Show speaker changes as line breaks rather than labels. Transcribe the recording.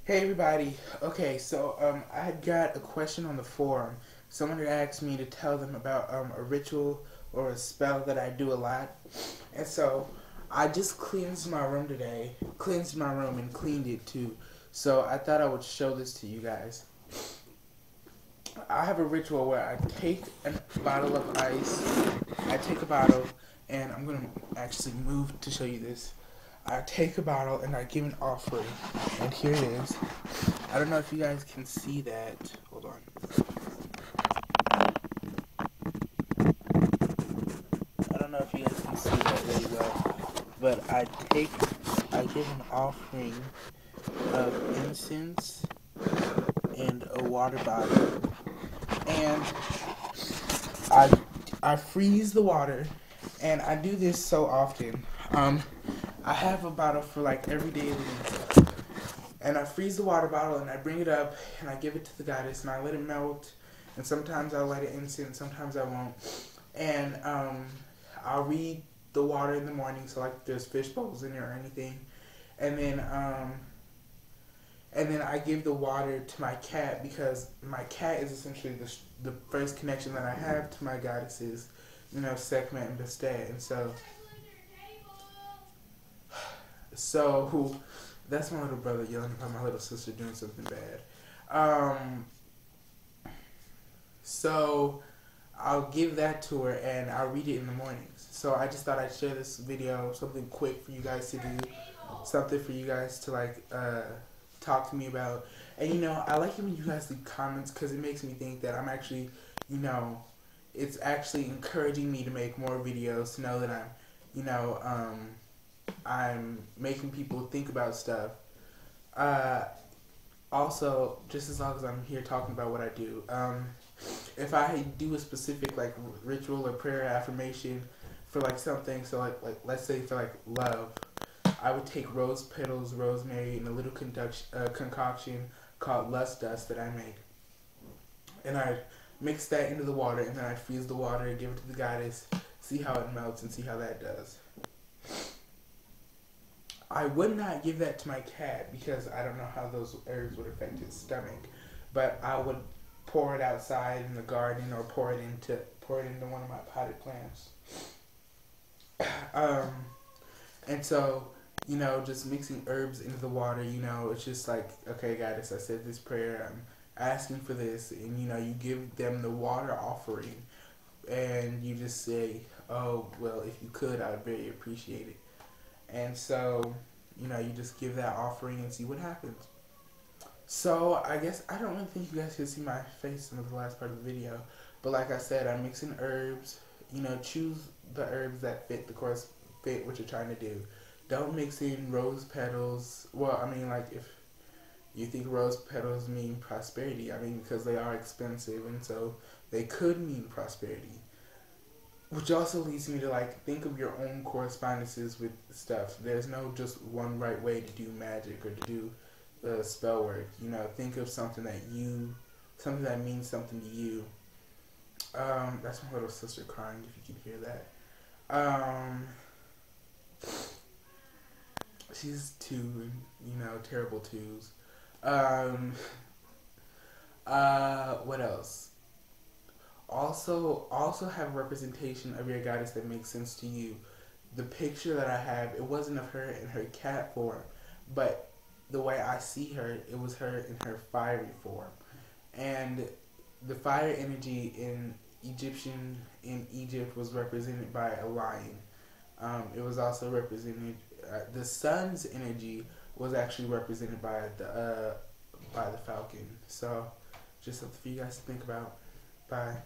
Hey everybody. Okay, so I had got a question on the forum. Someone had asked me to tell them about a ritual or a spell that I do a lot. And so I just cleansed my room today. Cleansed my room and cleaned it too. So I thought I would show this to you guys. I have a ritual where I take a bottle of ice. I take a bottle and I'm going to actually move to show you this. I take a bottle and I give an offering. And here it is. I don't know if you guys can see that. Hold on. I don't know if you guys can see that really well. But I give an offering of incense and a water bottle. And I I freeze the water, and I do this so often. I have a bottle for like every day of the week, and I freeze the water bottle and I bring it up and I give it to the goddess and I let it melt. And sometimes I'll light it incense, sometimes I won't. And I'll read the water in the morning, so like if there's fish bowls in there or anything, and then I give the water to my cat because my cat is essentially the first connection that I have to my goddesses, Sekhmet and Bastet. And so that's my little brother yelling about my little sister doing something bad. So I'll give that to her and I'll read it in the mornings. So I just thought I'd share this video, something quick for you guys to do, something for you guys to talk to me about. And I like it when you guys leave comments because it makes me think that I'm actually, it's actually encouraging me to make more videos, to know that I'm making people think about stuff. Also, just as long as I'm here talking about what I do, if I do a specific ritual or prayer affirmation for something, so let's say for love, I would take rose petals, rosemary, and a little concoction called lust dust that I make, and I mix that into the water, and then I freeze the water, give it to the goddess, see how it melts, and see how that does. I would not give that to my cat because I don't know how those herbs would affect his stomach, but I would pour it outside in the garden or pour it into one of my potted plants. And so, just mixing herbs into the water, it's just like, okay, goddess, I said this prayer, I'm asking for this, and you give them the water offering, and you just say, oh, well, if you could, I would very appreciate it. And so, you just give that offering and see what happens. So, I guess, I don't really think you guys can see my face in the last part of the video, but like I said, I'm mixing herbs. Choose the herbs that fit what you're trying to do. Don't mix in rose petals. Well, I mean, if you think rose petals mean prosperity, because they are expensive, and so they could mean prosperity. Which also leads me to think of your own correspondences with stuff. There's no just one right way to do magic or to do spell work. Think of something that means something to you. That's my little sister crying, if you can hear that. She's 2, and terrible 2s. What else? Also have a representation of your goddess that makes sense to you. The picture that I have, it wasn't of her in her cat form, but the way I see her, it was her in her fiery form. And the fire energy in Egypt was represented by a lion. It was also represented, the sun's energy was actually represented by the falcon. So, just something for you guys to think about. Bye.